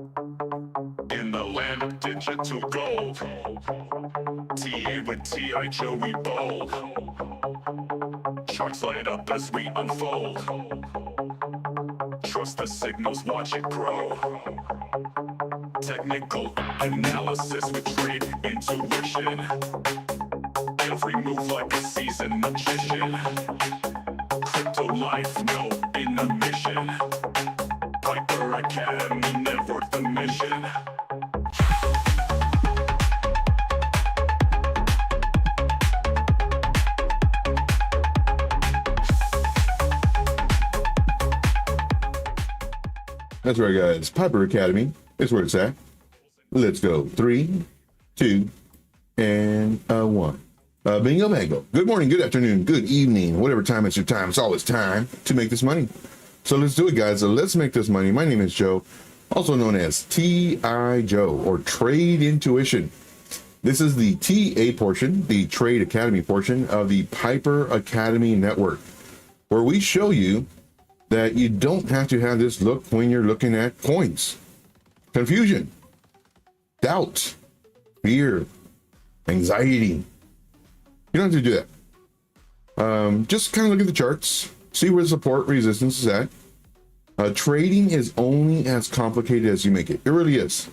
In the land of digital gold, TA with TI Joey Bold. Charts light up as we unfold. Trust the signals, watch it grow. Technical analysis with trade intuition. Every move like a seasoned magician. Crypto life, no intermission. Piper Academy, never the mission. That's right, guys. Piper Academy is where it's at. Let's go. 3, 2, and 1. Bingo bango. Good morning, good afternoon, good evening, whatever time it's your time. It's always time to make this money. So let's do it, guys. Let's make this money. My name is Joe, also known as TI Joe or Trade Intuition. This is the TA portion, the Trade Academy portion of the Piper Academy Network, where we show you that you don't have to have this look when you're looking at coins. Confusion, doubt, fear, anxiety. You don't have to do that. Just kind of look at the charts, see where the support resistance is at. Trading is only as complicated as you make it. It really is.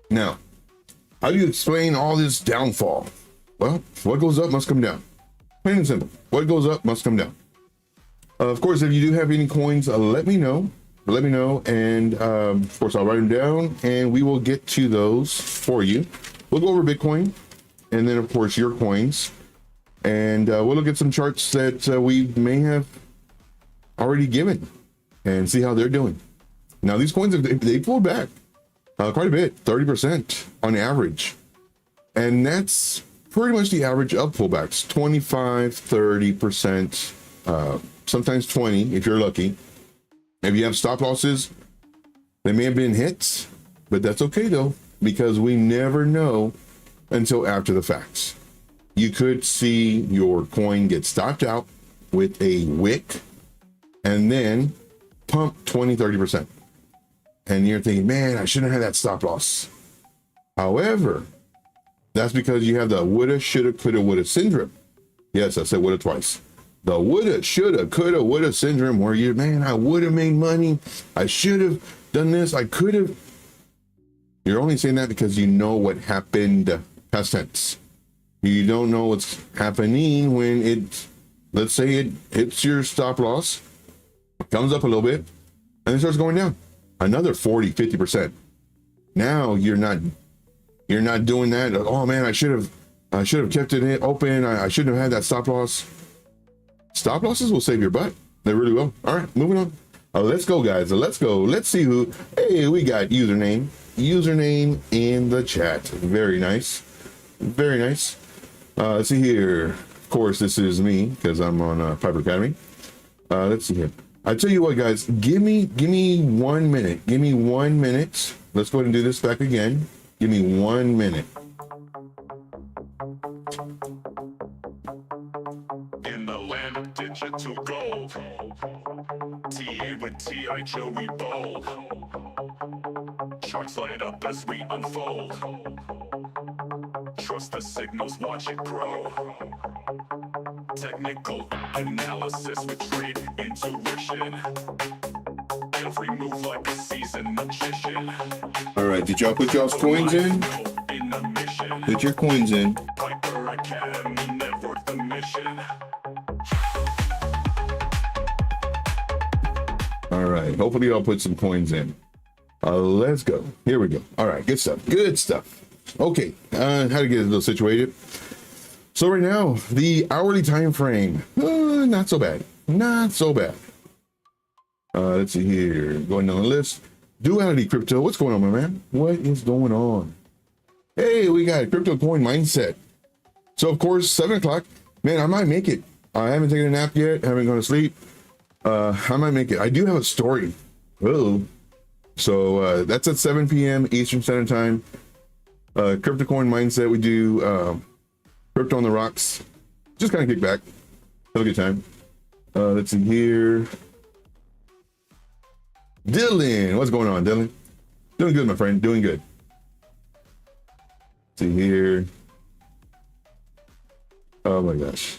Now, how do you explain all this downfall? Well, what goes up must come down. Plain and simple. What goes up must come down. Of course, if you do have any coins, let me know. Let me know, and of course, I'll write them down, and we will get to those for you. We'll go over Bitcoin, and then, of course, your coins, and we'll look at some charts that we may have already given, and see how they're doing. Now, these coins, they pulled back quite a bit, 30% on average, and that's pretty much the average of pullbacks, 25, 30%. Sometimes 20 if you're lucky. If you have stop losses, they may have been hits, but that's okay though, because we never know until after the facts. You could see your coin get stopped out with a wick and then pump 20, 30%. And you're thinking, man, I shouldn't have had that stop loss. However, that's because you have the woulda, shoulda, coulda, woulda syndrome. Yes, I said woulda twice. The woulda, shoulda, coulda, woulda syndrome, where you, man, I would have made money. I should have done this. I could have. You're only saying that because you know what happened, past tense. You don't know what's happening when it, let's say it hits your stop loss, comes up a little bit, and it starts going down another 40, 50%. Now you're not doing that. Oh man, I should have kept it open. I shouldn't have had that stop loss. Stop losses will save your butt. They really will. All right, moving on. Let's go, guys. Let's go. Let's see who. Hey, we got username in the chat. Very nice. Very nice. Let's see here. Of course, this is me because I'm on Piper Academy. Let's see here. I tell you what, guys. Give me 1 minute. Give me 1 minute. Let's go ahead and do this back again. Give me 1 minute. In the land of digital gold, TA with TI Joey Bold. Charts light up as we unfold. Trust the signals, watch it grow. Technical analysis with trade intuition. Every move like a seasoned magician. All right, did y'all put y'all's coins in? Put your coins in. Piper Academy, never the mission. All right, hopefully y'all put some coins in. Let's go. Here we go. All right, good stuff. Good stuff. Okay, how to get a little situated. So right now, the hourly time frame, not so bad. Not so bad. Let's see here. Going down the list. Duality Crypto. What's going on, my man? What is going on? Hey, we got Crypto Coin Mindset. So, of course, 7 o'clock. Man, I might make it. I haven't taken a nap yet. I haven't gone to sleep. I might make it. I do have a story. Oh. So, that's at 7 p.m. Eastern Standard Time. Crypto Coin Mindset. We do Crypto on the Rocks. Just kind of kick back. Have a good time. Let's see here. Dylan. What's going on, Dylan? Doing good, my friend. Doing good. See here. Oh my gosh.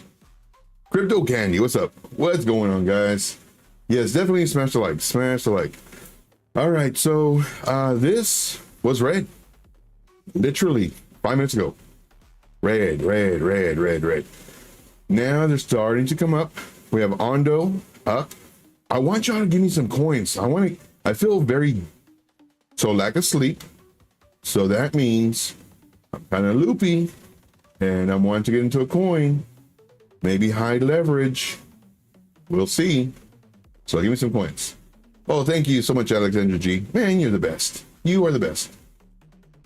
Crypto Candy, what's up? What's going on, guys? Yes, definitely smash the like. Smash the like. All right, so this was red. Literally 5 minutes ago. Red, red, red, red, red. Now they're starting to come up. We have Ondo up. I want y'all to give me some coins. I feel very lack of sleep. So that means I'm kind of loopy and I'm wanting to get into a coin, maybe high leverage. We'll see. So give me some coins. Oh, thank you so much, Alexandra G. Man, you're the best. You are the best.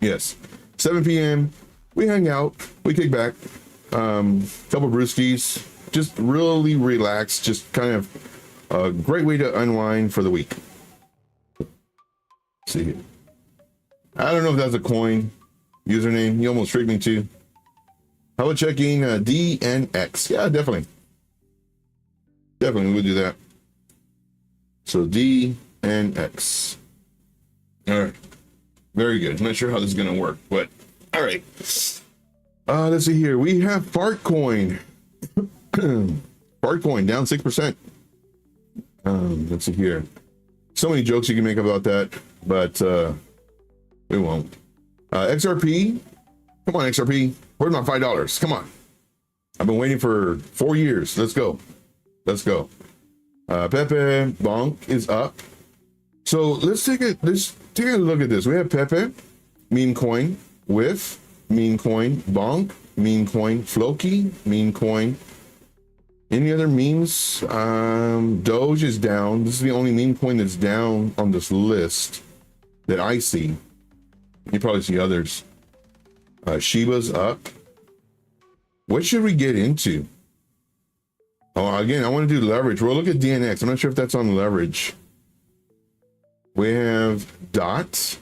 Yes. 7 p.m. We hang out. We kick back. Couple brewskis. Just really relax. Just kind of a great way to unwind for the week. Let's see here. I don't know if that's a coin username. You almost tricked me too. How about checking DNX? Yeah, definitely. Definitely, we'll do that. So DNX. All right. Very good. I'm not sure how this is going to work, but all right. Let's see here. We have Fartcoin. Fartcoin down 6%. Let's see here. So many jokes you can make about that, but we won't. XRP. Come on, XRP. Where's my $5? Come on. I've been waiting for 4 years. Let's go. Let's go. Pepe Bonk is up. So let's take a look at this. We have Pepe, meme coin, with meme coin, Bonk, meme coin, Floki, meme coin. Any other memes? Doge is down. This is the only meme coin that's down on this list that I see. You probably see others. Shiba's up. What should we get into? Oh, again, I want to do leverage. We'll look at DNX. I'm not sure if that's on leverage. We have DOT,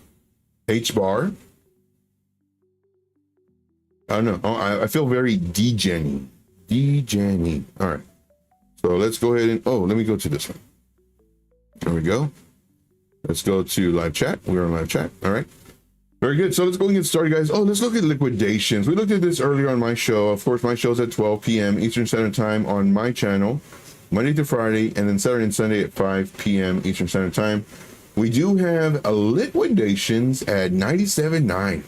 H-bar. I don't know. Oh, I feel very D-Jenny. D-Jenny. All right. So let's go ahead and, let me go to this one. There we go. Let's go to live chat. We're on live chat. All right. Very good. So let's go and get started, guys. Oh, let's look at liquidations. We looked at this earlier on my show. Of course, my show's at 12 p.m. Eastern Standard Time on my channel, Monday through Friday, and then Saturday and Sunday at 5 p.m. Eastern Standard Time. We do have liquidations at 97.9.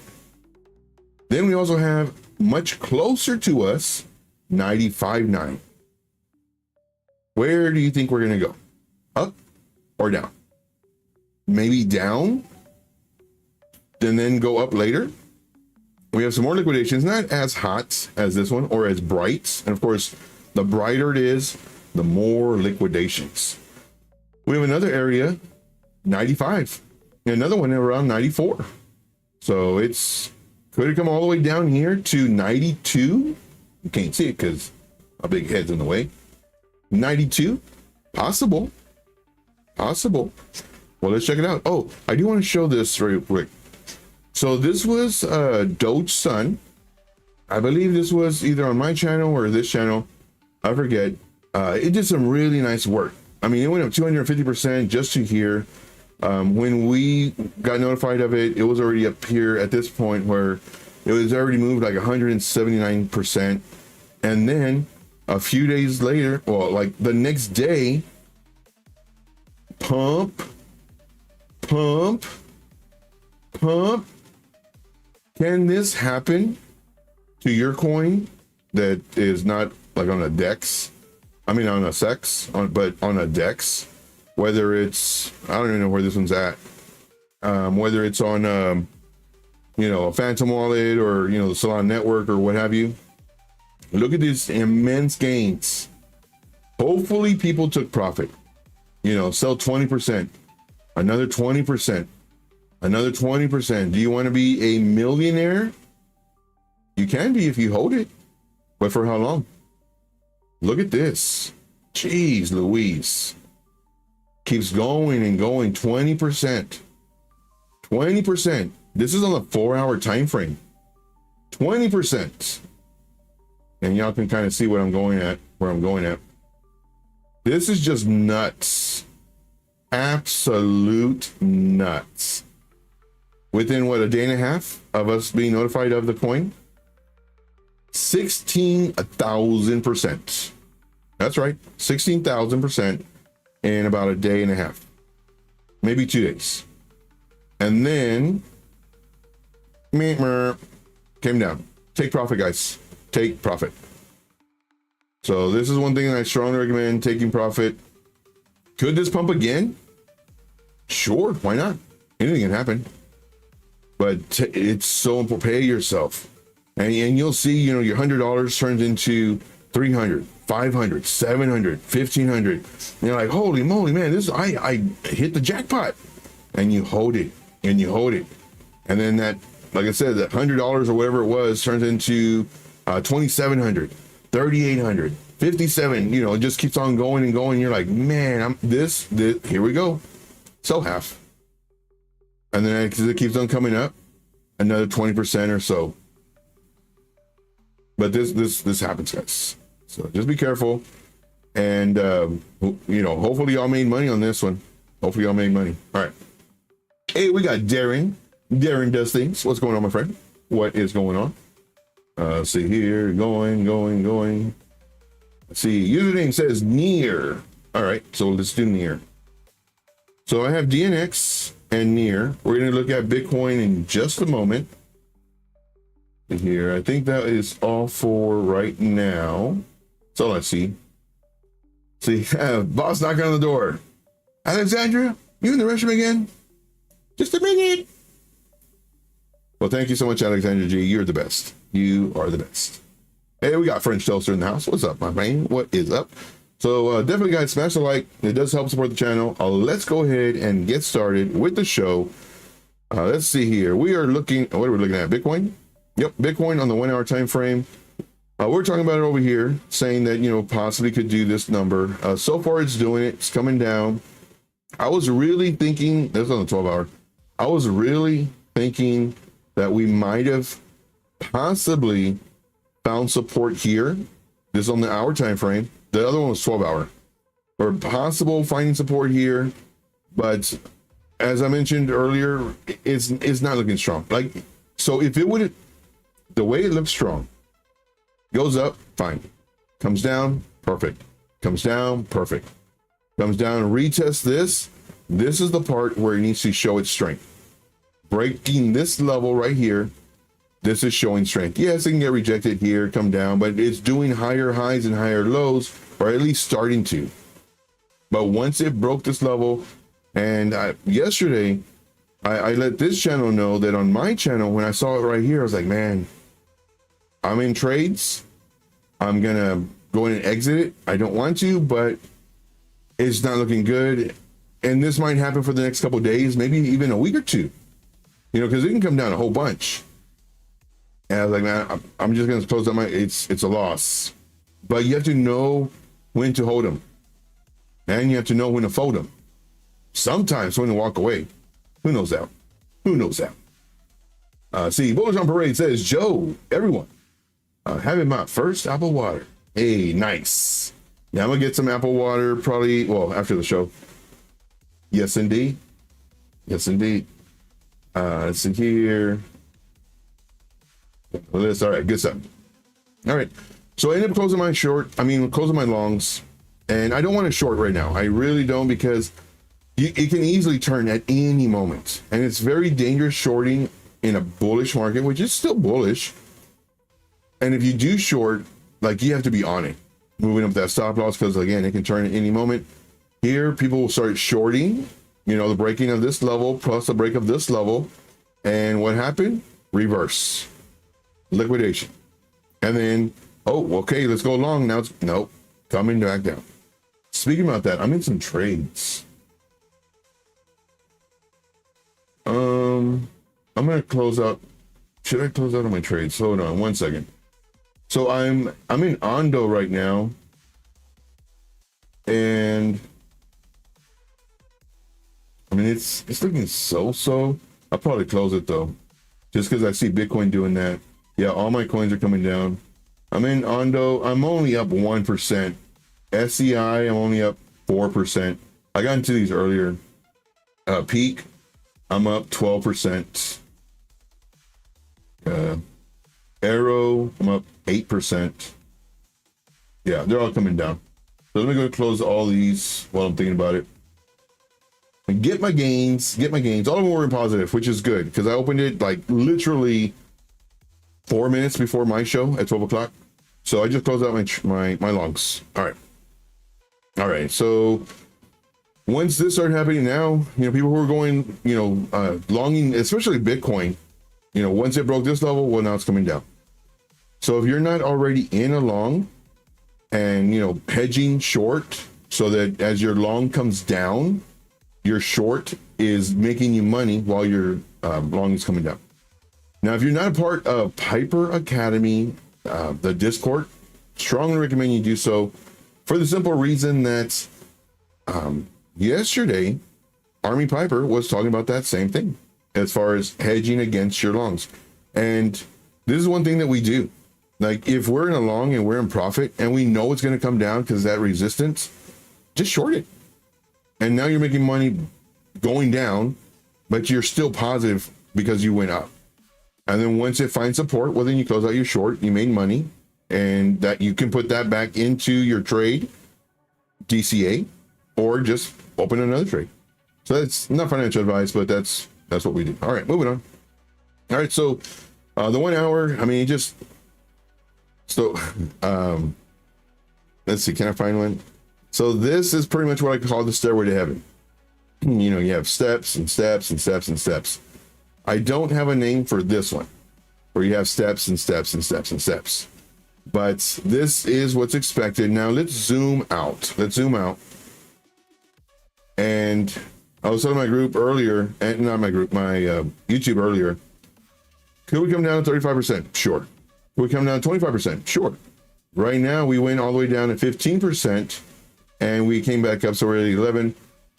Then we also have much closer to us, 95.9. Where do you think we're going to go? Up or down? Maybe down? And then go up later. We have some more liquidations, not as hot as this one or as bright. And of course, the brighter it is, the more liquidations. We have another area, 95, and another one around 94. So could it come all the way down here to 92? You can't see it because a big head's in the way. 92, possible. Well, let's check it out. Oh, I do want to show this real quick. So this was Doge Sun. I believe this was either on my channel or this channel. I forget. It did some really nice work. I mean, it went up 250% just to here. When we got notified of it, it was already up here at this point where it was already moved like 179%. And then a few days later, well, like the next day, pump. Can this happen to your coin that is not like on a DEX? I mean, on a SEX, but on a DEX, whether it's, I don't even know where this one's at. Whether it's on, a Phantom wallet or, the Solana network or what have you. Look at these immense gains. Hopefully people took profit, sell 20%, another 20%. Another 20%. Do you want to be a millionaire? You can be if you hold it. But for how long? Look at this. Jeez Louise. Keeps going and going. 20%. 20%. This is on a 4-hour time frame. 20%. And y'all can kind of see what I'm going at, where I'm going at. This is just nuts. Absolute nuts. within what, a day and a half of us being notified of the coin, 16,000%. That's right, 16,000% in about a day and a half, maybe 2 days. And then came down. Take profit, guys. Take profit. So this is one thing that I strongly recommend, taking profit. Could this pump again? Sure, why not? Anything can happen. But it's so important. Pay yourself. And you'll see, you know, your $100 turns into 300, 500, 700, 1,500. And you're like, holy moly, man, this I hit the jackpot. And you hold it, and you hold it. And then that, like I said, that $100 or whatever it was turns into 2,700, 3,800, 57. You know, it just keeps on going and going. You're like, man, this here we go. Sell half. And then as it keeps on coming up, another 20% or so. But this happens, guys. So just be careful. And you know, hopefully y'all made money on this one. Hopefully y'all made money. All right. Hey, we got Darren. Darren does things. What's going on, my friend? What is going on? Let's see here. Going. Let's see. Username says near. All right. So let's do near. So I have DNX and near. We're going to look at Bitcoin in just a moment. Here. I think that is all for right now. So let's see. See, boss knocking on the door. Alexandra, you in the restroom again? Just a minute. Well, thank you so much, Alexandra G. You're the best. You are the best. Hey, we got French Toaster in the house. What's up, my man? What is up? So definitely, guys, smash the like. It does help support the channel. Let's go ahead and get started with the show. Let's see here. We are looking. What are we looking at? Bitcoin. Yep, Bitcoin on the 1 hour time frame. We're talking about it over here, saying that, you know, possibly could do this number. So far, it's doing it. It's coming down. I was really thinking. That's on the 12 hour. I was really thinking that we might have possibly found support here. This is on the hour time frame. The other one was 12 hour. Or possible finding support here, but as I mentioned earlier, it's not looking strong. Like, so if it would, the way it looks strong, goes up, fine. Comes down, perfect. Comes down, perfect. Comes down, retest this. This is the part where it needs to show its strength. Breaking this level right here, this is showing strength. Yes, it can get rejected here, come down, but it's doing higher highs and higher lows, or at least starting to. But once it broke this level, and yesterday, I let this channel know that on my channel, when I saw it right here, I was like, man, I'm in trades. I'm going to go in and exit it. I don't want to, but it's not looking good. And this might happen for the next couple of days, maybe even a week or two, you know, because it can come down a whole bunch. And I was like, man, I'm just going to close out it's a loss. But you have to know when to hold them. And you have to know when to fold them. Sometimes when to walk away. Who knows that? Who knows that? See, Bullish on Parade says, Joe, everyone, having my first apple water. Hey, nice. Yeah, I'm going to get some apple water probably, well, after the show. Yes, indeed. Yes, indeed. Let's see here. All right, good stuff. All right. So I ended up closing closing my longs. And I don't want to short right now. I really don't, because it can easily turn at any moment. And it's very dangerous shorting in a bullish market, which is still bullish. And if you do short, like, you have to be on it, moving up that stop loss, because again, it can turn at any moment. Here, people will start shorting, you know, the breaking of this level plus the break of this level. And what happened? Reverse. Liquidation. And then, oh, okay, let's go long. Now it's, nope, coming back down. Speaking about that, I'm in some trades. I'm going to close out. Should I close out on my trades? Hold on 1 second. So I'm in Ondo right now. And I mean, it's looking so. I'll probably close it though, just because I see Bitcoin doing that. Yeah, all my coins are coming down. I'm in Ondo. I'm only up 1%. SCI, I'm only up 4%. I got into these earlier. Peak, I'm up 12%. Arrow, I'm up 8%. Yeah, they're all coming down. So let me go close all these while I'm thinking about it. And get my gains. All of them were in positive, which is good because I opened it like literally 4 minutes before my show at 12 o'clock. So I just closed out my longs. All right. So once this started happening now, people who are going, longing, especially Bitcoin, once it broke this level, well, now it's coming down. So if you're not already in a long and, hedging short so that as your long comes down, your short is making you money while your long is coming down. Now, if you're not a part of Piper Academy, the Discord, strongly recommend you do so for the simple reason that yesterday, Army Piper was talking about that same thing as far as hedging against your longs. And this is one thing that we do. Like if we're in a long and we're in profit and we know it's going to come down because that resistance, just short it. And now you're making money going down, but you're still positive because you went up. And then once it finds support, well, then you close out your short, you made money, and that you can put that back into your trade, DCA, or just open another trade. So that's not financial advice, but that's what we do. All right, moving on. All right, so the 1 hour, let's see, can I find one? So this is pretty much what I call the stairway to heaven. You have steps and steps and steps and steps. I don't have a name for this one, where you have steps and steps and steps and steps. But this is what's expected. Now let's zoom out. And I was telling my group earlier, and not my group, my YouTube earlier, could we come down to 35%? Sure. Could we come down to 25%? Sure. Right now, we went all the way down to 15%, and we came back up, so we're at 11.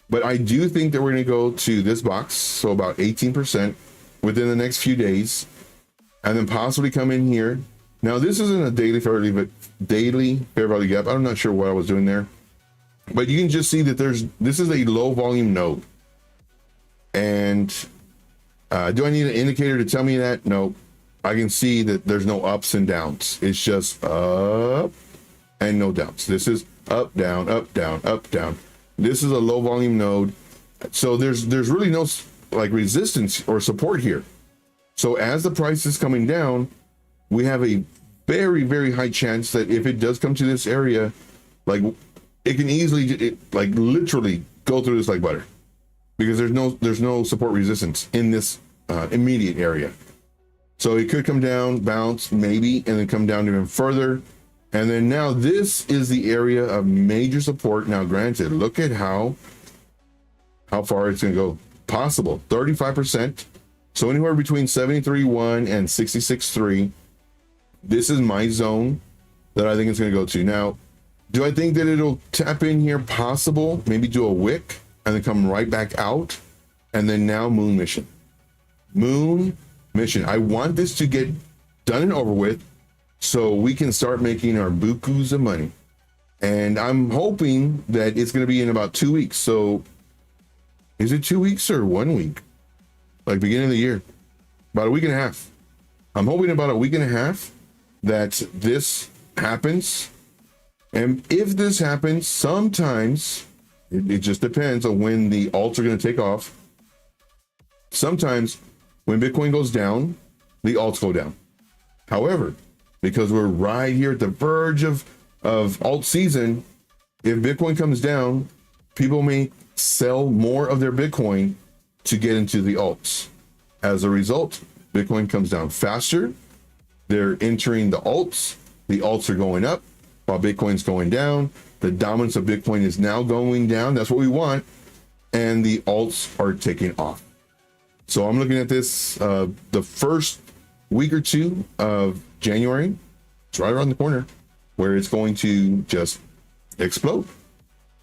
But I do think that we're going to go to this box, so about 18% within the next few days, and then possibly come in here. Now, this isn't a daily fair value gap. I'm not sure what I was doing there, but you can just see that this is a low volume node. And do I need an indicator to tell me that? No. I can see that there's no ups and downs. It's just up and no downs. This is up, down, up, down, up, down. This is a low volume node. So there's really no like resistance or support here. So as the price is coming down, we have a very, very high chance that if it does come to this area, like it can easily, like literally go through this like butter, because there's no support resistance in this immediate area. So it could come down, bounce maybe, and then come down even further. And then now this is the area of major support. Now, granted, look at how far it's going to go. Possible 35%. So anywhere between 73.1 and 66.3. This is my zone that I think it's going to go to. Now, do I think that it'll tap in here? Possible. Maybe do a wick and then come right back out. And then now moon mission. I want this to get done and over with so we can start making our bukus of money. And I'm hoping that it's going to be in about 2 weeks. So is it 2 weeks or 1 week? Like beginning of the year, about a week and a half. I'm hoping about a week and a half that this happens. And if this happens, sometimes it just depends on when the alts are going to take off. Sometimes when Bitcoin goes down, the alts go down. However, because we're right here at the verge of alt season, if Bitcoin comes down, people may sell more of their Bitcoin to get into the alts. As a result, Bitcoin comes down faster. They're entering the alts are going up while Bitcoin's going down. The dominance of Bitcoin is now going down. That's what we want. And the alts are taking off. So I'm looking at this, the first week or two of January. It's right around the corner where it's going to just explode.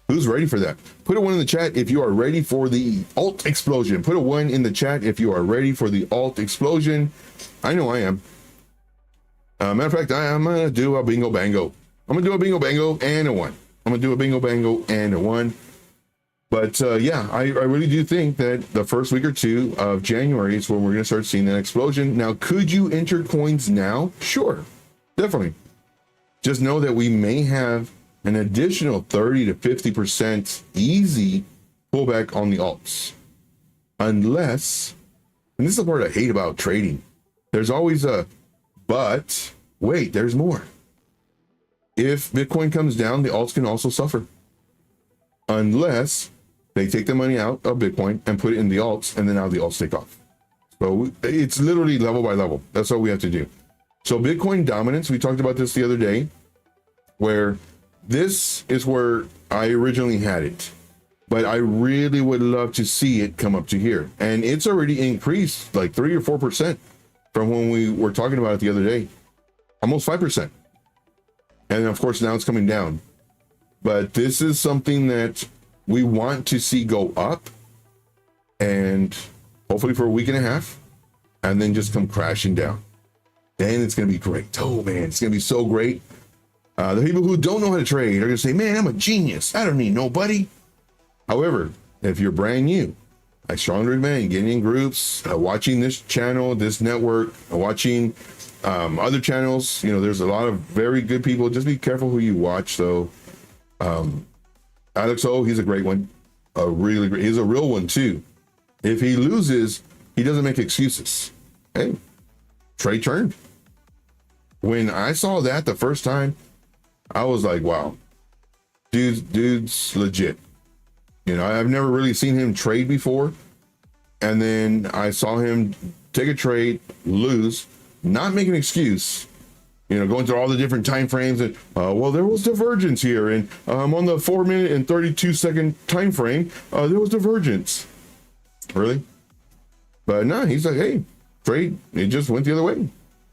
Who's ready for that? Put a 1 in the chat if you are ready for the alt explosion. Put a 1 in the chat if you are ready for the alt explosion. I know I am. Matter of fact, I'm going to do a bingo bango. I'm going to do a bingo bango and a 1. I'm going to do a bingo bango and a 1. But yeah, I really do think that the first week or two of January is when we're going to start seeing that explosion. Now, could you enter coins now? Sure, definitely. Just know that we may have an additional 30 to 50% easy pullback on the alts. Unless, and this is the part I hate about trading, there's always a, but wait, there's more. If Bitcoin comes down, the alts can also suffer. Unless they take the money out of Bitcoin and put it in the alts, and then now the alts take off. So it's literally level by level. That's all we have to do. So Bitcoin dominance, we talked about this the other day, where this is where I originally had it. But I really would love to see it come up to here. And it's already increased like 3 or 4% from when we were talking about it the other day. Almost 5%. And of course, now it's coming down. But this is something that we want to see go up, and hopefully for a week and a half, and then just come crashing down. Then it's going to be great. Oh man, it's going to be so great. The people who don't know how to trade are going to say, man, I'm a genius. I don't need nobody. However, if you're brand new, I strongly recommend getting in groups, watching this channel, this network, watching other channels. You know, there's a lot of very good people. Just be careful who you watch. So Alex O, he's a great one. A really great, he's a real one too. If he loses, he doesn't make excuses. Hey, trade turned. When I saw that the first time, I was like, wow, dude's legit. You know, I've never really seen him trade before. And then I saw him take a trade, lose, not make an excuse, you know, going through all the different time frames. And, well, there was divergence here. And on the 4-minute and 32-second time frame, there was divergence. Really? But no, he's like, hey, trade, it just went the other way.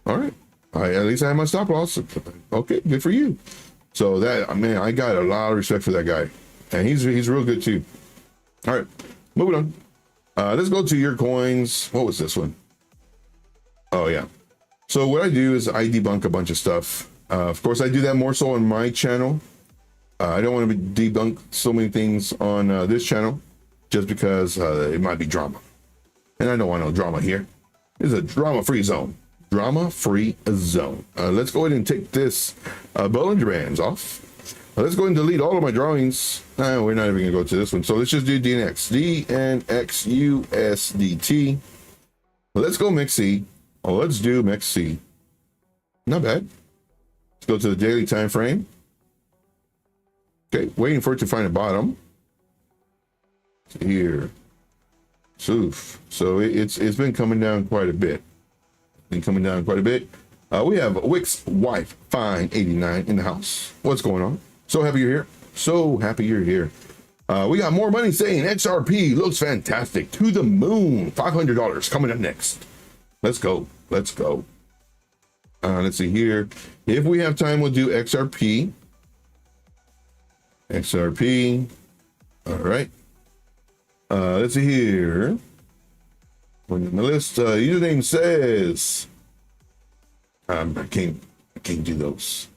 All right. At least I have my stop loss. Okay, good for you. So that, man, I got a lot of respect for that guy. And he's real good too. All right, moving on. Let's go to your coins. What was this one? Oh yeah. So what I do is I debunk a bunch of stuff. Of course, I do that more so on my channel. I don't want to debunk so many things on this channel just because it might be drama. And I don't want no drama here. This is a drama-free zone. Drama-free zone. Let's go ahead and take this Bollinger Bands off. Let's go ahead and delete all of my drawings. We're not even gonna go to this one. So let's just do DNX. DNX USDT. Let's go MXC. Oh, let's do MXC. Not bad. Let's go to the daily time frame. Okay, waiting for it to find a bottom. Here. Soof. So it's been coming down quite a bit. We have Wix Wife Fine 89 in the house. What's going on? So happy you're here. So happy you're here. We got more money saying XRP looks fantastic. To the moon. $500 coming up next. Let's go. Let's go. Let's see here. If we have time, we'll do XRP. XRP. All right. Let's see here. On the list, username says, I can't do those.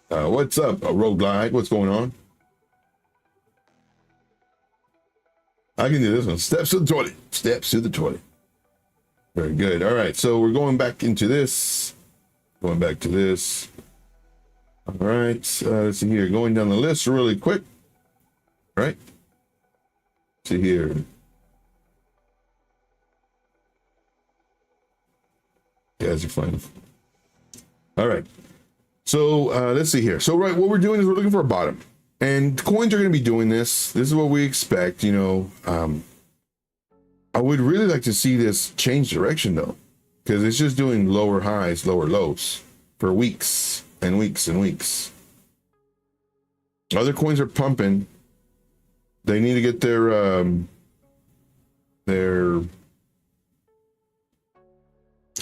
What's up, Road Glide? What's going on? I can do this one. Steps to the toilet. Steps to the toilet. Very good. All right. So we're going back into this. Going back to this. All right. Let's see here. Going down the list really quick. All right. Let's see here. Guys are fine. All right. So let's see here. So right, what we're doing is we're looking for a bottom, and coins are going to be doing this. This is what we expect. You know, I would really like to see this change direction though, because it's just doing lower highs, lower lows for weeks and weeks and weeks. Other coins are pumping. They need to get their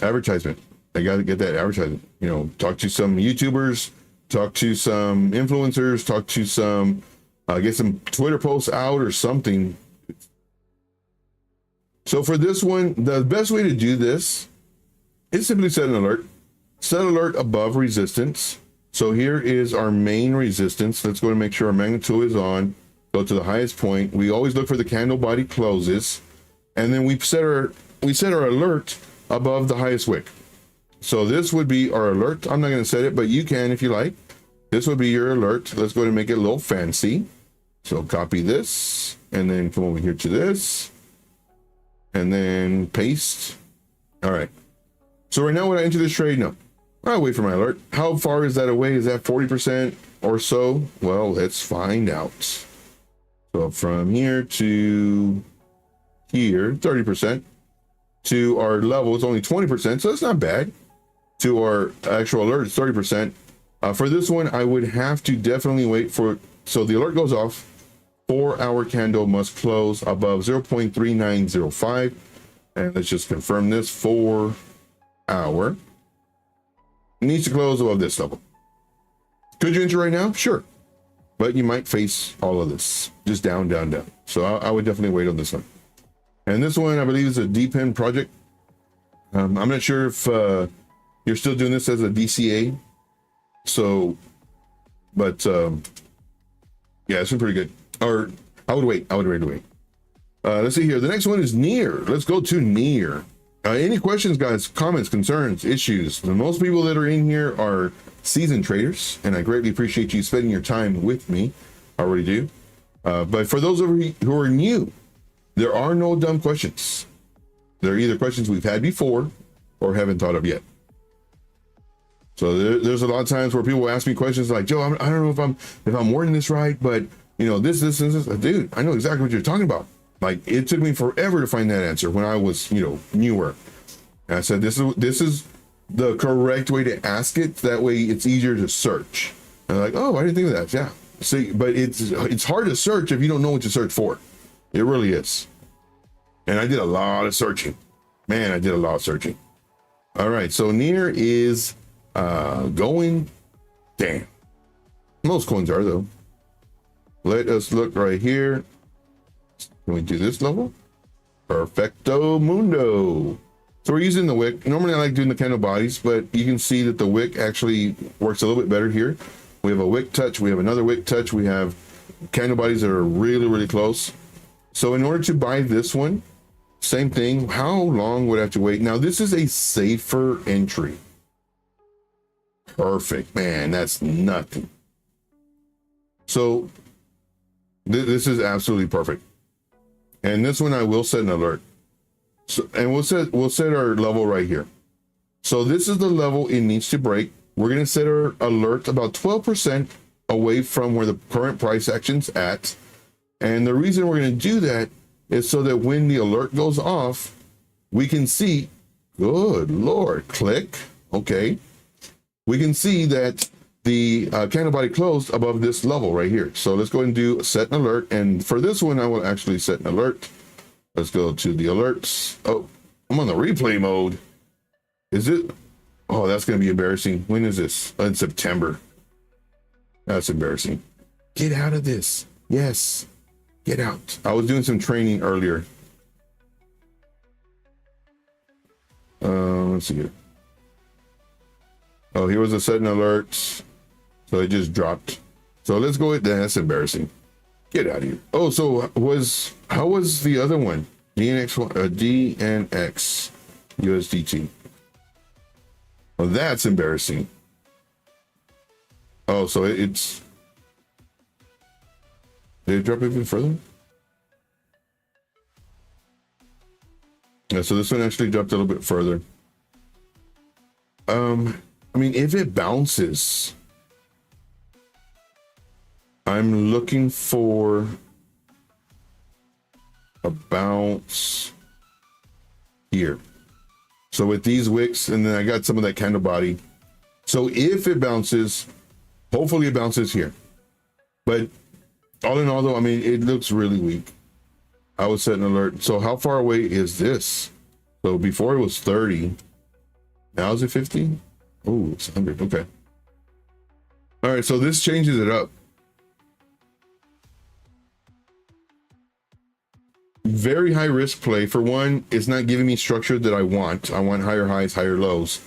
advertisement. They got to get that advertisement. You know, talk to some YouTubers, talk to some influencers, talk to some, get some Twitter posts out or something. So for this one, the best way to do this is simply set an alert. Set alert above resistance. So here is our main resistance. Let's go and make sure our magnitude is on. go to the highest point. We always look for the candle body closes, and then we set our alert above the highest wick. So this would be our alert. I'm not going to set it, but you can if you like. This would be your alert. Let's go ahead and make it a little fancy. So copy this and then come over here to this and then paste. All right. So right now when I enter this trade, no, I'll wait for my alert. How far is that away? Is that 40% or so? Well, let's find out. So from here to here, 30%. To our level, it's only 20%, so that's not bad. To our actual alert, it's 30%. For this one, I would have to definitely wait for, so the alert goes off, 4-hour candle must close above 0.3905. And let's just confirm this, 4-hour needs to close above this level. Could you enter right now? Sure. But you might face all of this, just down, down, down. So I would definitely wait on this one. And this one, I believe, is a DPIN project. I'm not sure if you're still doing this as a DCA. So, but yeah, it's been pretty good. Or I would wait. Let's see here. The next one is near. Let's go to near. Any questions, guys, comments, concerns, issues? Most people that are in here are seasoned traders, and I greatly appreciate you spending your time with me. I already do. But for those of you who are new, there are no dumb questions. They're either questions we've had before or haven't thought of yet. So there's a lot of times where people ask me questions like, Joe, I don't know if I'm wording this right, but you know, this. Dude, I know exactly what you're talking about. Like, it took me forever to find that answer when I was, you know, newer. And I said, this is the correct way to ask it. That way it's easier to search. And I'm like, oh, I didn't think of that. Yeah. See, but it's hard to search if you don't know what to search for. It really is. And I did a lot of searching. Man, I did a lot of searching. All right, so near is going down. Most coins are, though. Let us look right here. Can we do this level? Perfecto mundo. So we're using the wick. Normally I like doing the candle bodies, but you can see that the wick actually works a little bit better here. We have a wick touch. We have another wick touch. We have candle bodies that are really, really close. So in order to buy this one, same thing. How long would I have to wait? Now, this is a safer entry. Perfect, man. That's nothing. So this is absolutely perfect. And this one I will set an alert. So, and we'll set our level right here. So this is the level it needs to break. We're going to set our alert about 12% away from where the current price action's at. And the reason we're going to do that is so that when the alert goes off, we can see, good Lord, click. Okay. We can see that the candle body closed above this level right here. So let's go ahead and do set an alert. And for this one, I will actually set an alert. Let's go to the alerts. Oh, I'm on the replay mode. Is it? Oh, that's going to be embarrassing. When is this? In September. That's embarrassing. Get out of this. Yes. Get out. I was doing some training earlier. Let's see here. Oh, here was a sudden alert. So it just dropped. So let's go with that. That's embarrassing. Get out of here. Oh, so how was the other one? DNX USDT. Well, that's embarrassing. Oh, so it's. Did it drop even further? Yeah, so this one actually dropped a little bit further. I mean, if it bounces, I'm looking for a bounce here. So with these wicks, and then I got some of that candle body. So if it bounces, hopefully it bounces here. But all in all, though, I mean, it looks really weak. I would set an alert. So how far away is this? So before it was 30. Now is it 50? Oh, it's 100. Okay. All right. So this changes it up. Very high risk play. For one, it's not giving me structure that I want. I want higher highs, higher lows.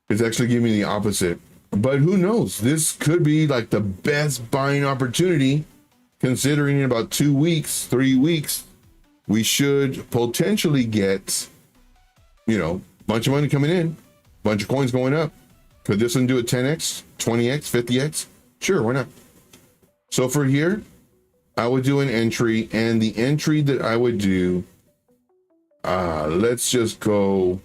It's actually giving me the opposite. But who knows? This could be like the best buying opportunity considering in about 2 weeks, 3 weeks, we should potentially get, you know, a bunch of money coming in, bunch of coins going up. Could this one do a 10x, 20x, 50x? Sure, why not? So for here, I would do an entry, and the entry that I would do, let's just go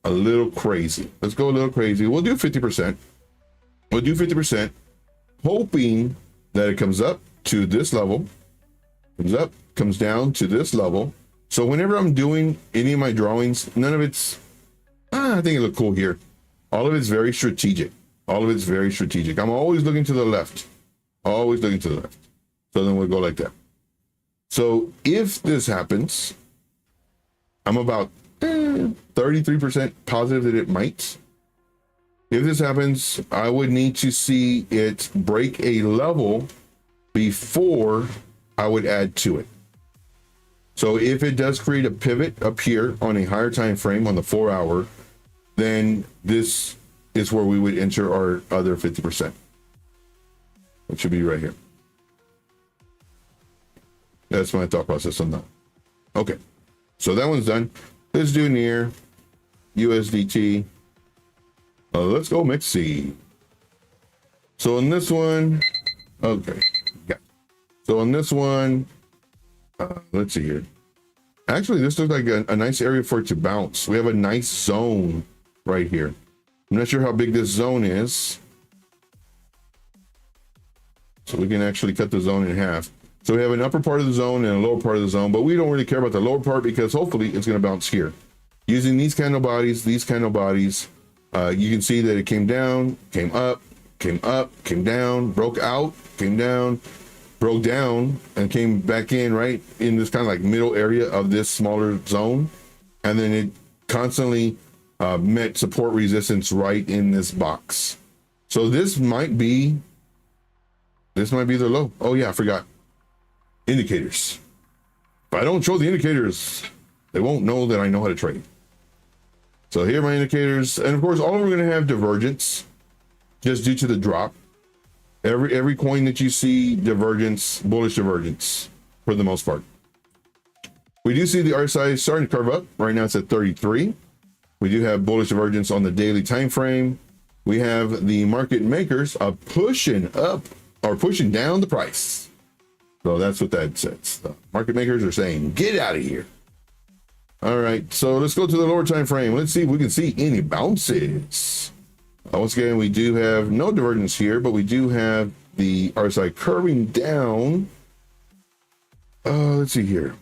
a little crazy. Let's go a little crazy. We'll do 50%. We'll do 50%, hoping that it comes up to this level, comes up, comes down to this level. So whenever I'm doing any of my drawings, none of it's, I think it look cool here. All of it's very strategic. All of it's very strategic. I'm always looking to the left, always looking to the left. So then we'll go like that. So if this happens, I'm about 33% positive that it might. If this happens, I would need to see it break a level before I would add to it. So if it does create a pivot up here on a higher time frame on the 4 hour, then this is where we would enter our other 50%. It should be right here. That's my thought process on that. Okay, so that one's done. Let's do near USDT. Let's go MXC. So in this one, okay, yeah. So in this one, let's see here. Actually, this looks like a nice area for it to bounce. We have a nice zone right here. I'm not sure how big this zone is. So we can actually cut the zone in half. So we have an upper part of the zone and a lower part of the zone, but we don't really care about the lower part because hopefully it's going to bounce here. Using these candle bodies, you can see that it came down, came up, came down, broke out, came down, broke down, and came back in right in this kind of like middle area of this smaller zone. And then it constantly met support resistance right in this box. So this might be the low. Oh yeah, I forgot. Indicators. If I don't show the indicators, they won't know that I know how to trade. So here are my indicators. And of course, all of them are going to have divergence just due to the drop. Every coin that you see, divergence, bullish divergence for the most part. We do see the RSI starting to curve up. Right now it's at 33. We do have bullish divergence on the daily time frame. We have the market makers pushing up or pushing down the price. So that's what that says. The market makers are saying, get out of here. All right, so let's go to the lower time frame. Let's see if we can see any bounces. Once again, we do have no divergence here, but we do have the RSI curving down. Let's see here.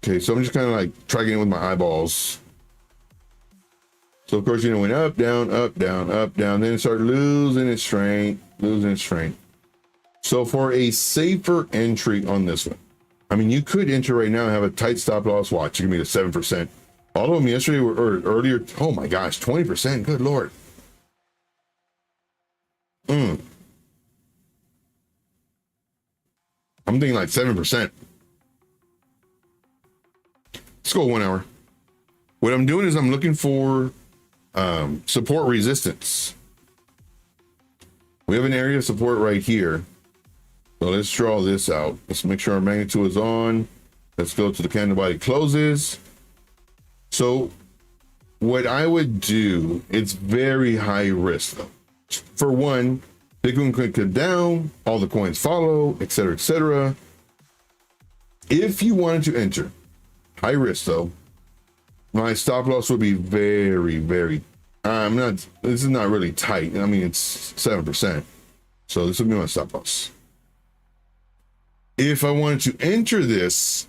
Okay, so I'm just kind of like tracking it with my eyeballs. So of course, you know, went up, down, up, down, up, down, then it started losing its strength, So for a safer entry on this one, I mean, you could enter right now and have a tight stop loss. Watch, you can be at 7%. All of them yesterday or earlier. Oh my gosh, 20%. Good Lord. I'm thinking like 7%. Let's go 1 hour. What I'm doing is I'm looking for support resistance. We have an area of support right here. So let's draw this out. Let's make sure our magnitude is on. Let's go to the candle body closes. So what I would do, it's very high risk though. For one, Bitcoin could come down, all the coins follow, etc., etc. If you wanted to enter, high risk though, my stop loss would be very, very, this is not really tight. I mean, it's 7%. So this would be my stop loss. If I wanted to enter this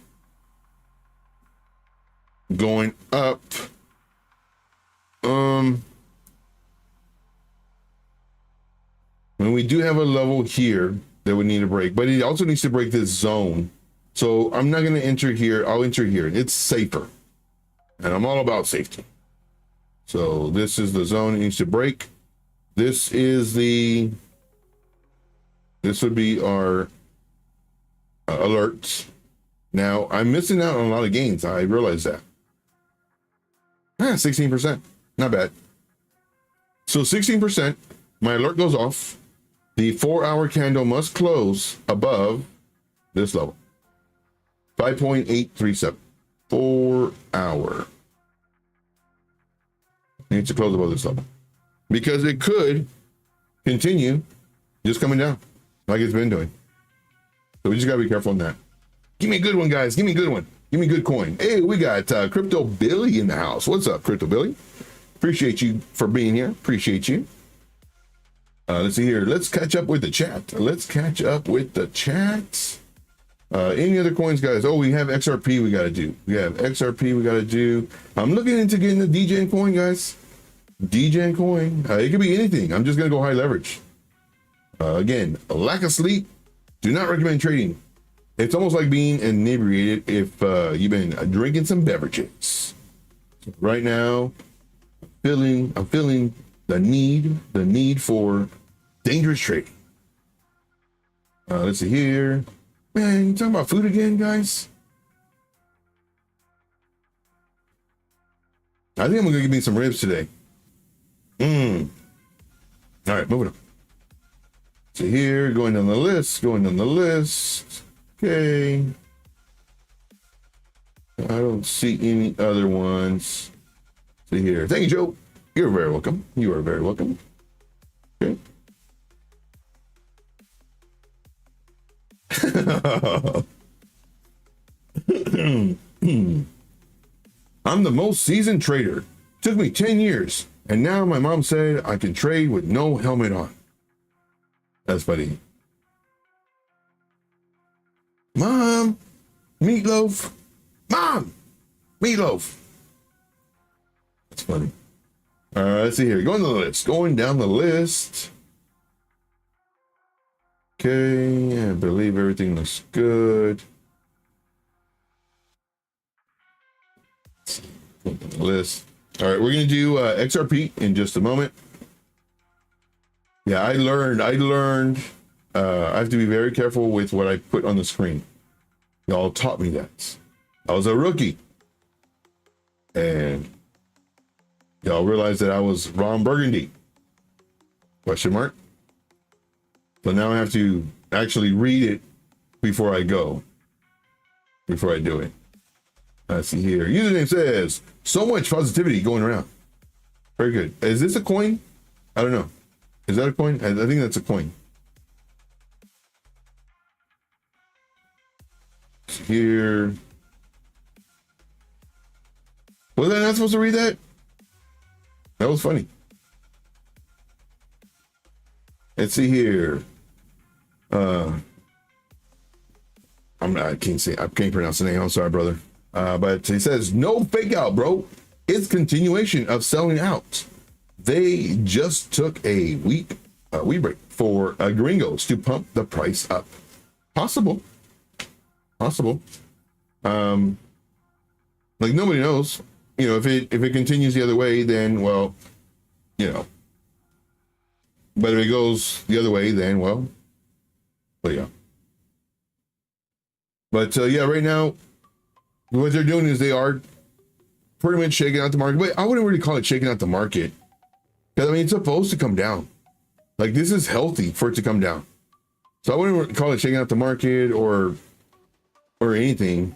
going up, when we do have a level here that we need to break, but it also needs to break this zone. So I'm not going to enter here. I'll enter here. It's safer. And I'm all about safety. So this is the zone it needs to break. This would be our alerts. Now I'm missing out on a lot of gains. I realize that. 16%, not bad. So 16%, my alert goes off. The 4-hour candle must close above this level. 5.837. 4-hour. Needs to close above this level. Because it could continue just coming down like it's been doing. So we just gotta be careful on that. Give me a good one, guys. Give me a good one. Give me a good coin. Hey, we got Crypto Billy in the house. What's up, Crypto Billy? Appreciate you for being here. Appreciate you. Let's see here. Let's catch up with the chat. Let's catch up with the chat. Any other coins, guys? Oh, we have XRP we got to do. We have XRP we got to do. I'm looking into getting the DJing coin, guys. DJing coin. It could be anything. I'm just going to go high leverage. Again, a lack of sleep. Do not recommend trading. It's almost like being inebriated if you've been drinking some beverages. Right now, I'm feeling the need for dangerous trading. Let's see here. Man, you talking about food again, guys? I think I'm gonna give me some ribs today. All right, moving on. So here, going down the list. Okay. I don't see any other ones. See here. Thank you, Joe. You're very welcome. You are very welcome. Okay. I'm the most seasoned trader. Took me 10 years. And now my mom said I can trade with no helmet on. That's funny. Mom, meatloaf. Mom, meatloaf. That's funny. Let's see here. Going down the list. Okay, I believe everything looks good. List. All right, we're gonna do XRP in just a moment. Yeah, I learned. I have to be very careful with what I put on the screen. Y'all taught me that. I was a rookie, and y'all realized that I was Ron Burgundy. Question mark. So now I have to actually read it before I do it. Let's see here. Username says, so much positivity going around. Very good. Is this a coin? I don't know. Is that a coin? I think that's a coin. Here. Was I not supposed to read that? That was funny. Let's see here. I can't pronounce the name. I'm sorry, brother. But he says, no fake out, bro. It's continuation of selling out. They just took a week break for gringos to pump the price up. Possible. Like nobody knows. You know, if it continues the other way, then well, you know. But if it goes the other way, then well, yeah. But yeah, right now, what they're doing is they are pretty much shaking out the market. But I wouldn't really call it shaking out the market, because I mean it's supposed to come down. Like this is healthy for it to come down. So I wouldn't call it shaking out the market or anything.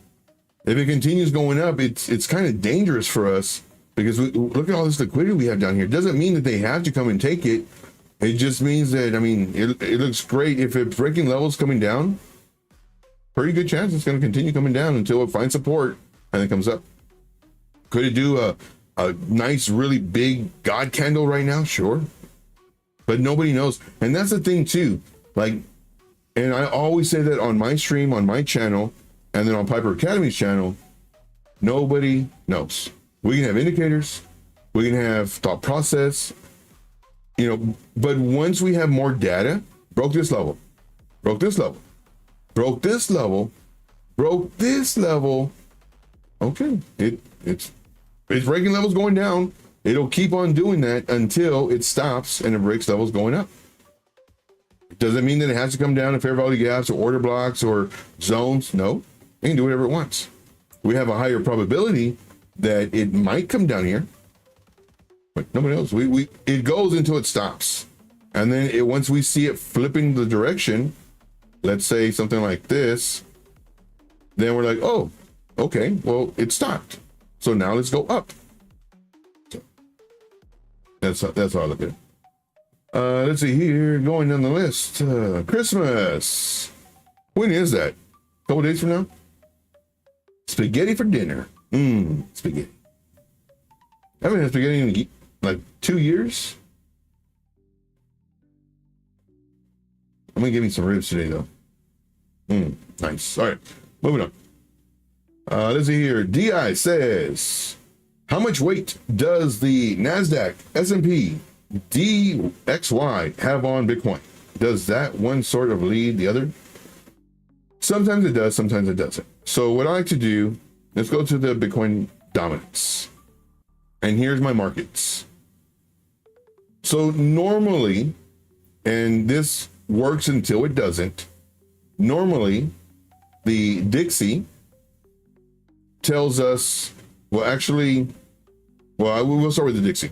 If it continues going up, it's kind of dangerous for us, because look at all this liquidity we have down here. It doesn't mean that they have to come and take it. It just means that, I mean, it looks great. If it's breaking levels coming down, pretty good chance it's going to continue coming down until it finds support and it comes up. Could it do a nice, really big God candle right now? Sure. But nobody knows. And that's the thing too. Like, and I always say that on my stream, on my channel, and then on Piper Academy's channel, nobody knows. We can have indicators, we can have thought process, you know, but once we have more data, broke this level, okay, it's breaking levels going down. It'll keep on doing that until it stops and it breaks levels going up. It doesn't mean that it has to come down to fair value gaps or order blocks or zones. No, it can do whatever it wants. We have a higher probability that it might come down here, but nobody knows. It goes until it stops, And then once we see it flipping the direction, let's say something like this, then we're like, oh, okay, well, it stopped. So now let's go up. So that's how I look at it. Let's see here, going down the list. Christmas. When is that? A couple days from now? Spaghetti for dinner. Spaghetti. I haven't had spaghetti in like 2 years. I'm gonna give me some ribs today though. Nice. All right, moving on. Let's see here. DI says, how much weight does the NASDAQ, S&P, DXY have on Bitcoin? Does that one sort of lead the other? Sometimes it does, sometimes it doesn't. So what I like to do, let's go to the Bitcoin dominance. And here's my markets. So normally, and this works until it doesn't, normally the Dixie tells us, we'll start with the Dixie.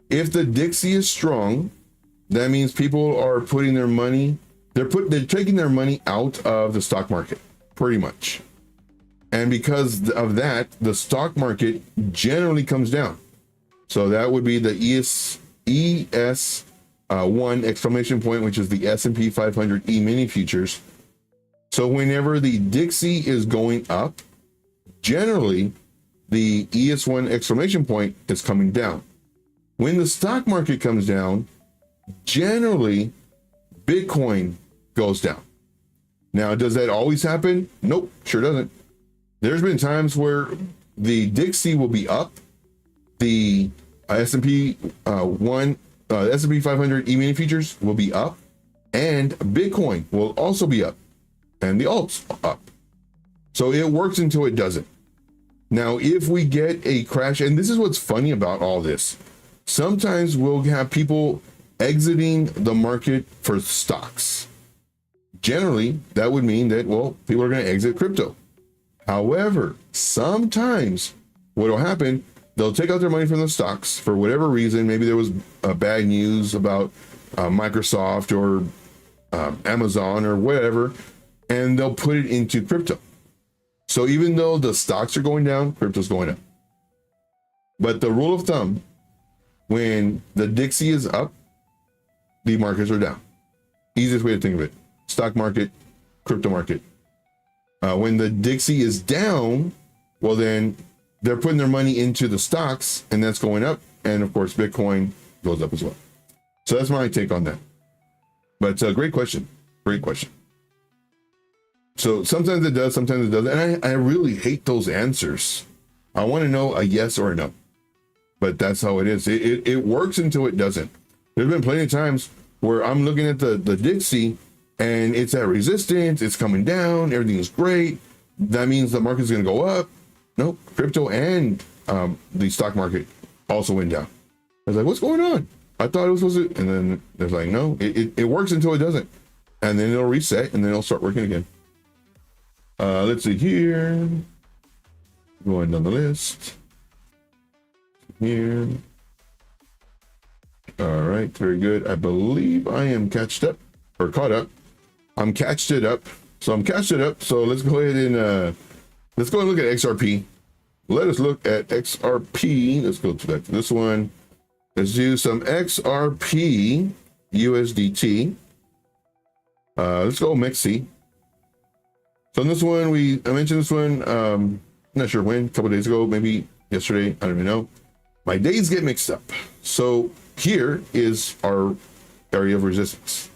If the Dixie is strong, that means people are putting their money, they're taking their money out of the stock market, pretty much. And because of that, the stock market generally comes down. So that would be the ES1 exclamation point, which is the S&P 500 E-mini futures. So whenever the Dixie is going up, generally the ES1 exclamation point is coming down. When the stock market comes down, generally Bitcoin goes down. Now, does that always happen? Nope, sure doesn't. There's been times where the Dixie will be up, the S&P S&P 500 E-mini futures will be up, and Bitcoin will also be up, and the alts up. So it works until it doesn't. Now, if we get a crash, and this is what's funny about all this, sometimes we'll have people exiting the market for stocks. Generally, that would mean that, well, people are going to exit crypto. However, sometimes what will happen, they'll take out their money from the stocks for whatever reason. Maybe there was bad news about Microsoft or Amazon or whatever, and they'll put it into crypto. So even though the stocks are going down, crypto's going up. But the rule of thumb, when the Dixie is up, the markets are down. Easiest way to think of it. Stock market, crypto market. When the Dixie is down, well, then they're putting their money into the stocks, and that's going up. And of course, Bitcoin goes up as well. So that's my take on that. But great question. Great question. So sometimes it does, sometimes it doesn't. And I really hate those answers. I want to know a yes or a no. But that's how it is. It works until it doesn't. There's been plenty of times where I'm looking at the Dixie and it's at resistance, it's coming down, everything is great. That means the market's going to go up. Nope, crypto and the stock market also went down. I was like, what's going on? I thought it was supposed to, and then there's like, no, it works until it doesn't. And then it'll reset and then it'll start working again. Let's see here. Going down the list. Here. All right, very good. I believe I am caught up. I'm catched it up. So let's go ahead and let's go and look at XRP. Let us look at XRP. Let's go back to this one. Let's do some XRP USDT. Let's go MEXC. So in this one, I mentioned this one, not sure when, a couple days ago, maybe yesterday, I don't even know. My days get mixed up. So here is our area of resistance.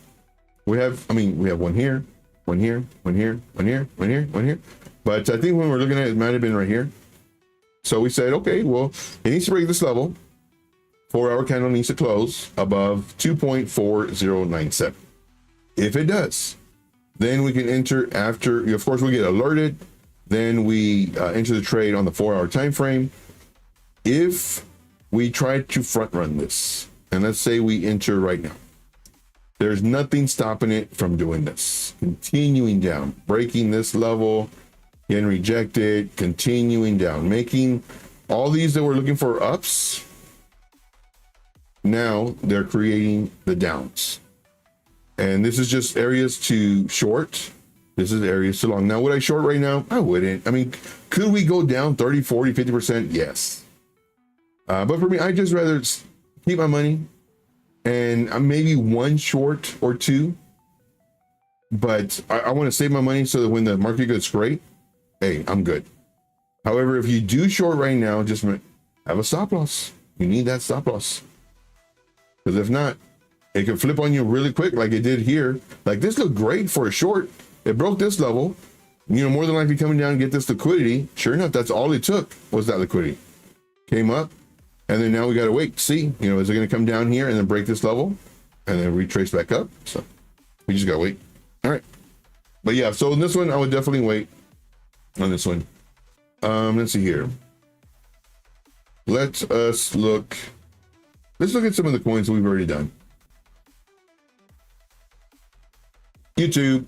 We have one here, one here, one here, one here, one here, one here. But I think when we're looking at it, it might have been right here. So we said, okay, well, it needs to break this level. 4-hour candle needs to close above 2.4097. If it does, then we can enter after, of course, we get alerted. Then we enter the trade on the 4-hour time frame. If we try to front run this, and let's say we enter right now, there's nothing stopping it from doing this. Continuing down, breaking this level, getting rejected, continuing down, making all these that we're looking for ups, now they're creating the downs. And this is just areas to short. This is areas to long. Now, would I short right now? I wouldn't. I mean, could we go down 30, 40, 50%? Yes. But for me, I just rather keep my money and maybe one short or two. But I want to save my money so that when the market goes great, hey, I'm good. However, if you do short right now, just have a stop loss. You need that stop loss. Because if not, it can flip on you really quick like it did here. Like this looked great for a short. It broke this level, you know, more than likely coming down and get this liquidity. Sure enough, that's all it took was that liquidity. Came up, and then now we got to wait, see, you know, is it going to come down here and then break this level and then retrace back up? So we just got to wait. All right. But yeah, so in this one, I would definitely wait on this one. Let's see here. Let's look at some of the coins that we've already done. YouTube.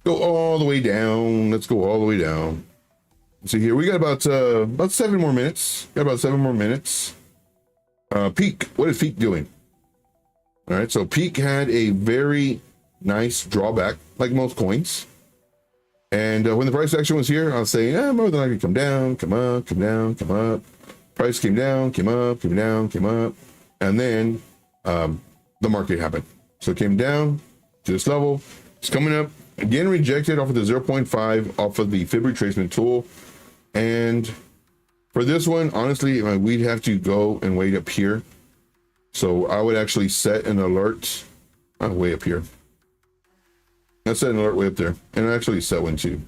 Go all the way down. Let's go all the way down. See here, we got about 7 more minutes. Got about 7 more minutes. Peak. What is Peak doing? All right, so Peak had a very nice drawback, like most coins. And when the price action was here, I was saying, more than likely come down, come up, come down, come up. Price came down, came up, came down, came up, and then the market happened. So it came down to this level. It's coming up. Again, rejected off of the 0.5 off of the fib retracement tool. And for this one, honestly, we'd have to go and wait up here. So I would actually set an alert way up here. I set an alert way up there. And I actually set one too.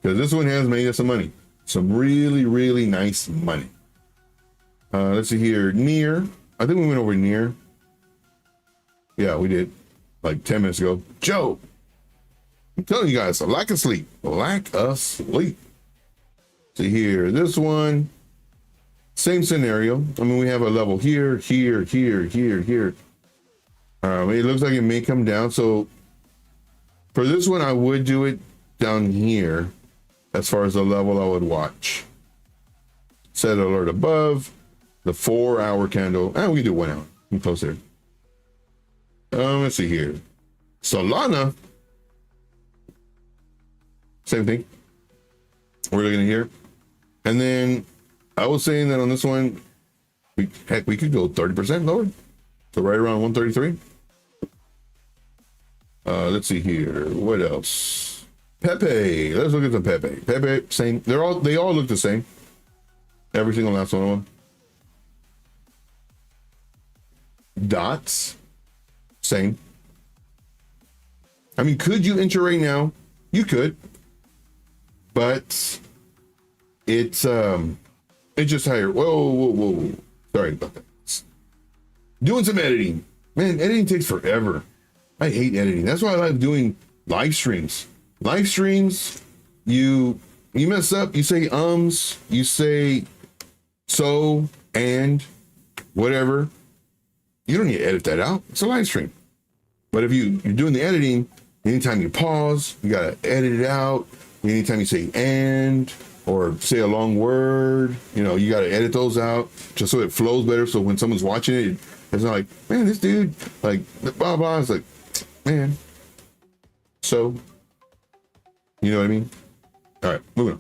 Because this one has made us some money. Some really, really nice money. Let's see here. Near. I think we went over near. Yeah, we did. Like 10 minutes ago. Joe, I'm telling you guys, a lack of sleep. Lack of sleep. See here, this one, same scenario. I mean, we have a level here, here, here, here, here. It looks like it may come down. So for this one, I would do it down here as far as the level I would watch. Set alert above the 4-hour candle. We can do 1 hour. I'm close there. Let's see here. Solana. Same thing. We're looking at here. And then I was saying that on this one, we could go 30% lower. So right around 133. Let's see here. What else? Pepe. Let's look at the Pepe. Pepe, same. They all look the same. Every single last one of them. Dots. Same. I mean, could you enter right now? You could, but it's just higher. Whoa. Sorry about that. Doing some editing. Man, editing takes forever. I hate editing. That's why I like doing live streams. Live streams, you mess up, you say you say so, and whatever. You don't need to edit that out. It's a live stream. But if you're doing the editing, anytime you pause, you got to edit it out. Anytime you say and or say a long word, you got to edit those out just so it flows better. So when someone's watching it, it's not like, man, this dude, like, blah, blah. It's like, man. So, you know what I mean? All right, moving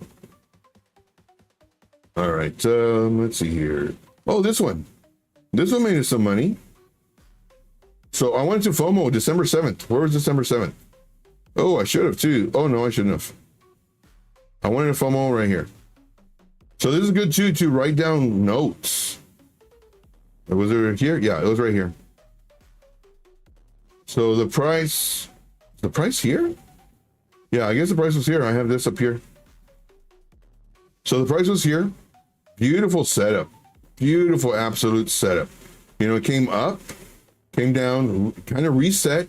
on. All right, let's see here. Oh, this one. This one made us some money. So I went to FOMO December 7th. Where was December 7th? Oh, I should have too. Oh, no, I shouldn't have. I wanted a FOMO right here. So this is good too, to write down notes. Was it here? Yeah, it was right here. So the price here? Yeah, I guess the price was here. I have this up here. So the price was here. Beautiful setup. Beautiful absolute setup. It came up, came down, kind of reset,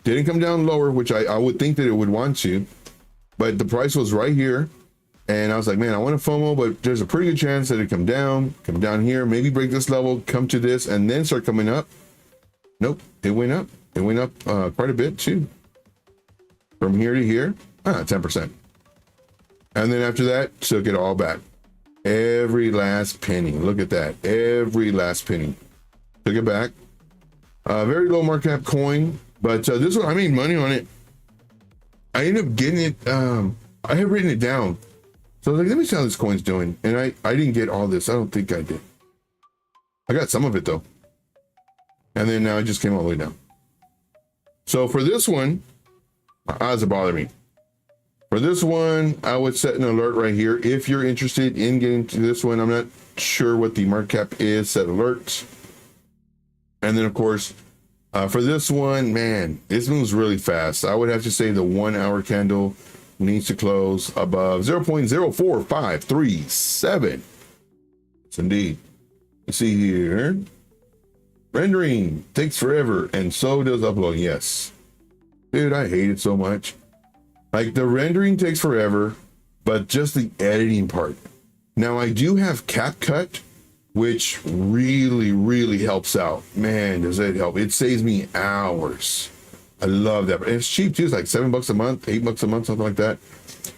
didn't come down lower, which I would think that it would want to, but the price was right here. And I was like, man, I want a FOMO, but there's a pretty good chance that it come down here, maybe break this level, come to this, and then start coming up. Nope, it went up. It went up quite a bit too. From here to here, 10%. And then after that, took it all back. every last penny. Look at that, every last penny. Took it back. Very low market cap coin, but this one I made money on it. I ended up getting it. I had written it down, so I was like, let me see how this coin's doing. And I didn't get all this. I don't think I did. I got some of it though, and then now it just came all the way down. So for this one, my eyes are bothering me. For this one, I would set an alert right here. If you're interested in getting to this one, I'm not sure what the market cap is, set alerts. And then of course, for this one, man, this moves really fast. I would have to say the 1 hour candle needs to close above 0.04537. Yes, indeed. You see here, rendering takes forever, and so does uploading. Yes. Dude, I hate it so much. Like, the rendering takes forever, but just the editing part. Now, I do have CapCut, which really, really helps out. Man, does it help. It saves me hours. I love that. And it's cheap too. It's like $7 a month, $8 a month, something like that.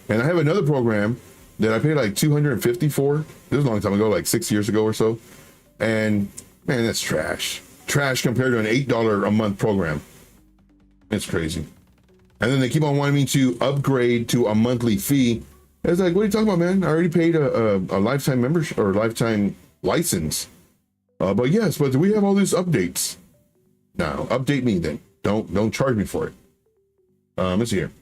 And I have another program that I paid like $250 for. This was a long time ago, like 6 years ago or so. And man, that's trash. Trash compared to an $8 a month program. It's crazy. And then they keep on wanting me to upgrade to a monthly fee. It's like, what are you talking about, man? I already paid a lifetime membership or lifetime license. But yes, but we have all these updates. Now, update me then. Don't charge me for it. Let's see here.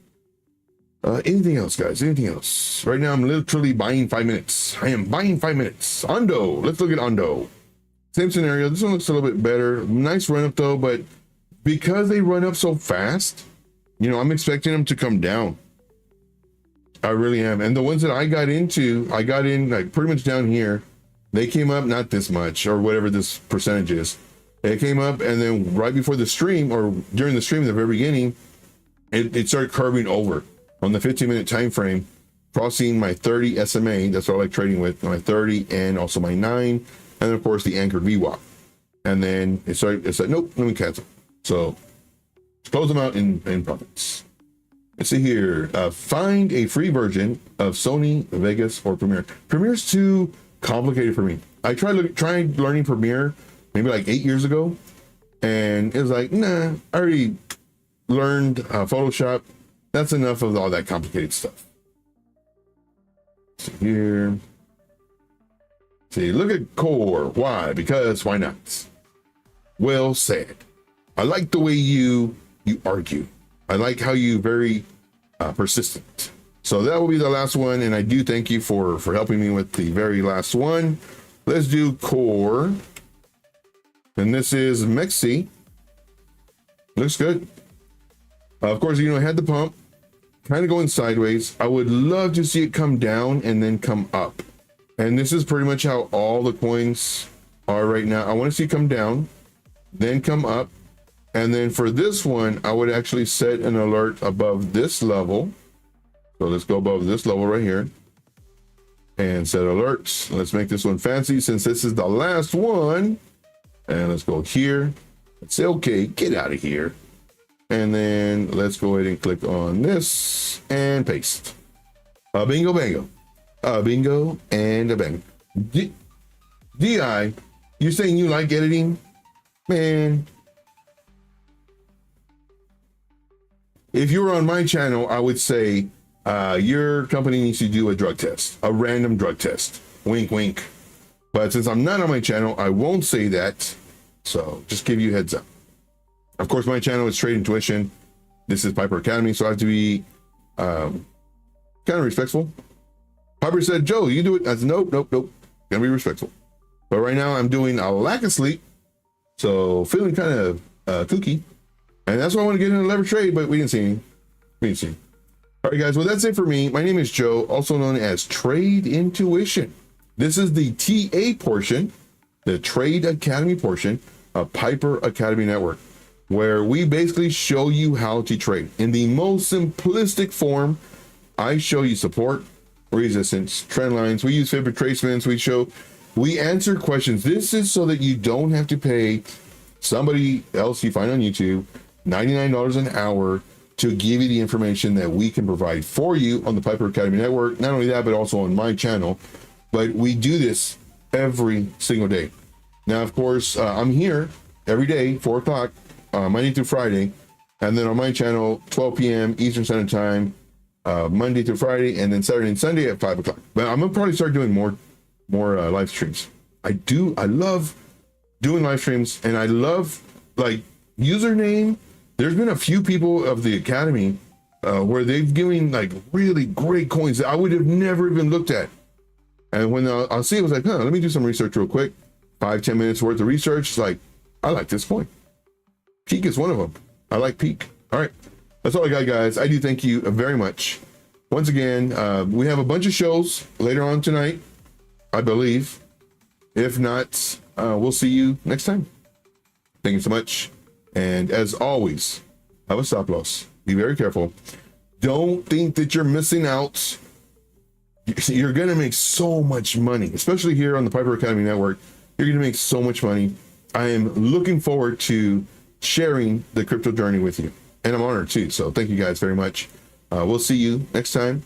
Anything else, guys? Anything else? Right now, I'm literally buying 5 minutes. I am buying 5 minutes. Ondo. Let's look at Ondo. Same scenario. This one looks a little bit better. Nice run up though, but because they run up so fast, you know, I'm expecting them to come down. I really am. And the ones that I got into, I got in like pretty much down here. They came up not this much or whatever this percentage is. It came up, and then right before the stream or during the stream at the very beginning, it started curving over on the 15-minute time frame, crossing my 30 SMA. That's what I like trading with, my 30 and also my 9, and then of course the anchored VWAP. And then it said, nope, let me cancel. So close them out in profits. Let's see here. Find a free version of Sony, Vegas, or Premiere. Premiere's too complicated for me. I tried learning Premiere maybe like 8 years ago, and it was like, nah, I already learned Photoshop. That's enough of all that complicated stuff. See here. See, look at Core. Why? Because why not? Well said. I like the way you argue. I like how you very persistent. So that will be the last one, and I do thank you for helping me with the very last one. Let's do Core. And this is Mexi. Looks good. Of course, you know, I had the pump kind of going sideways. I would love to see it come down and then come up. And this is pretty much how all the coins are right now. I want to see it come down, then come up. And then for this one, I would actually set an alert above this level. So let's go above this level right here and set alerts. Let's make this one fancy since this is the last one. And let's go here. Let's say, okay, get out of here. And then let's go ahead and click on this and paste. Bingo, bango. Bingo and a bang. DI, you saying you like editing? Man. If you were on my channel, I would say your company needs to do a drug test, a random drug test. Wink, wink. But since I'm not on my channel, I won't say that. So just give you a heads up. Of course, my channel is Trade Intuition. This is Piper Academy, so I have to be kind of respectful. Piper said, Joe, you do it. I said, nope. Gonna be respectful. But right now I'm doing a lack of sleep. So feeling kind of kooky. And that's why I want to get into leverage trade, but we didn't see any. All right, guys. Well, that's it for me. My name is Joe, also known as Trade Intuition. This is the TA portion, the Trade Academy portion of Piper Academy Network, where we basically show you how to trade in the most simplistic form. I show you support, resistance, trend lines. We use favorite tracements. We answer questions. This is so that you don't have to pay somebody else you find on YouTube $99 an hour to give you the information that we can provide for you on the Piper Academy Network. Not only that, but also on my channel. but we do this every single day. Now, of course, I'm here every day, 4 o'clock, Monday through Friday. And then on my channel, 12 p.m. Eastern Standard Time, Monday through Friday, and then Saturday and Sunday at 5 o'clock. But I'm gonna probably start doing more live streams. I love doing live streams, and I love like username. There's been a few people of the Academy where they've given like really great coins that I would have never even looked at. And when I'll see it, was like, let me do some research real quick. 5-10 minutes worth of research. It's like, I like this coin. Peak is one of them. I like Peak. All right. That's all I got, guys. I do thank you very much. Once again, we have a bunch of shows later on tonight, I believe. If not, we'll see you next time. Thank you so much. And as always, have a stop loss. Be very careful. Don't think that you're missing out. You're going to make so much money, especially here on the Piper Academy Network. You're going to make so much money. I am looking forward to sharing the crypto journey with you. And I'm honored too. So thank you guys very much. We'll see you next time.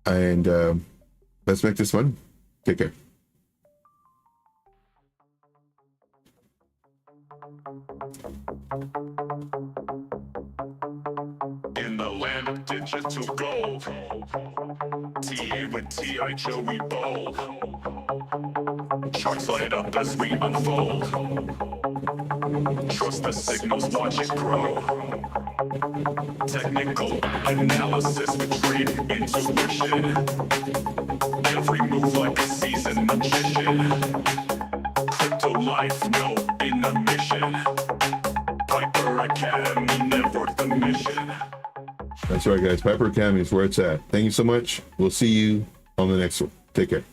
And let's make this fun. Take care. In the land of digital gold, TA with TI Joey Bold. Charts light up as we unfold. Trust the signals, watch it grow. Technical analysis with Trade Intuition. Every move like a seasoned magician. Crypto life, no intermission. Piper Academy, never the mission. That's right, guys. Piper Academy is where it's at. Thank you so much. We'll see you on the next one. Take care.